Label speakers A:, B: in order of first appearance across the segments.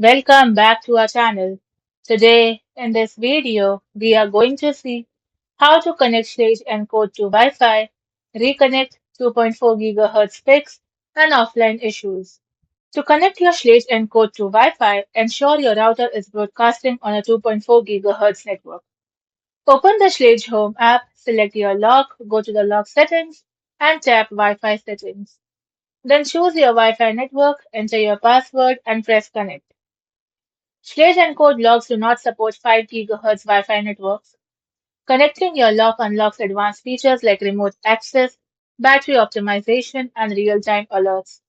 A: Welcome back to our channel. Today, in this video, we are going to see how to connect Schlage Encode to Wi-Fi, reconnect 2.4 GHz fix, and offline issues. To connect your Schlage Encode to Wi-Fi, ensure your router is broadcasting on a 2.4 GHz network. Open the Schlage Home app, select your lock, go to the lock settings, and tap Wi-Fi settings. Then choose your Wi-Fi network, enter your password, and press connect. Schlage Encode locks do not support 5 GHz Wi-Fi networks. Connecting your lock unlocks advanced features like remote access, battery optimization, and real-time alerts.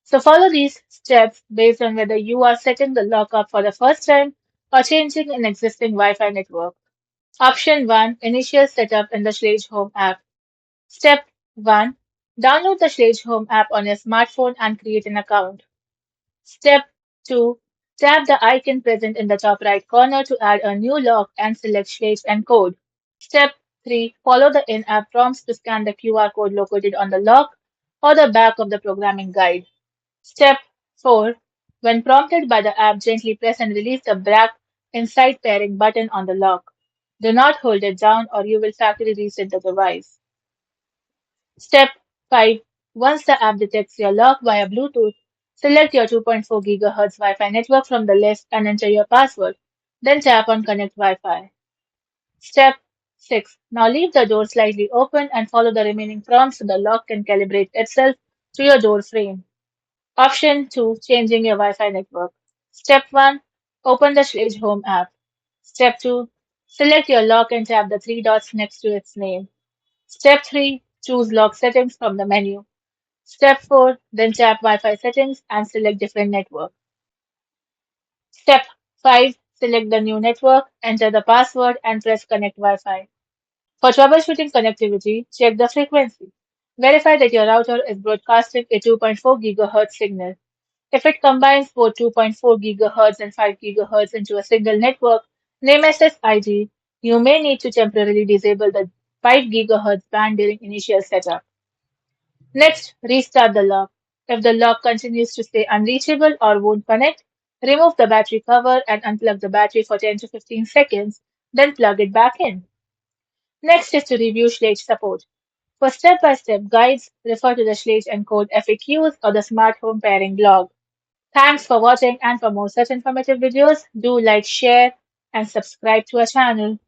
A: So follow these steps based on whether you are setting the lock up for the first time or changing an existing Wi-Fi network. Option 1. Initial setup in the Schlage Home app. Step 1. Download the Schlage Home app on your smartphone and create an account. Step 2. Tap the icon present in the top right corner to add a new lock and select Schlage Encode. Step 3. Follow the in-app prompts to scan the QR code located on the lock or the back of the programming guide. Step 4. When prompted by the app, gently press and release the black inside pairing button on the lock. Do not hold it down or you will factory reset the device. Step 5. Once the app detects your lock via Bluetooth, select your 2.4 GHz Wi-Fi network from the list and enter your password. Then tap on Connect Wi-Fi. Step 6. Now leave the door slightly open and follow the remaining prompts so the lock can calibrate itself to your door frame. Option 2. Changing your Wi-Fi network. Step 1. Open the Schlage Home app. Step 2. Select your lock and tap the three dots next to its name. Step 3. Choose lock settings from the menu. Step 4. Then tap Wi-Fi settings and select different network. Step 5. Select the new network, enter the password and press Connect Wi-Fi. For troubleshooting connectivity, check the frequency. Verify that your router is broadcasting a 2.4 GHz signal. If it combines both 2.4 GHz and 5 GHz into a single network, named SSID, you may need to temporarily disable the 5 GHz band during initial setup. Next, restart the lock. If the lock continues to stay unreachable or won't connect, remove the battery cover and unplug the battery for 10 to 15 seconds, then plug it back in. Next is to review Schlage support. For step-by-step guides, refer to the Schlage Encode FAQs or the Smart Home Pairing blog. Thanks for watching, and for more such informative videos, do like, share, and subscribe to our channel.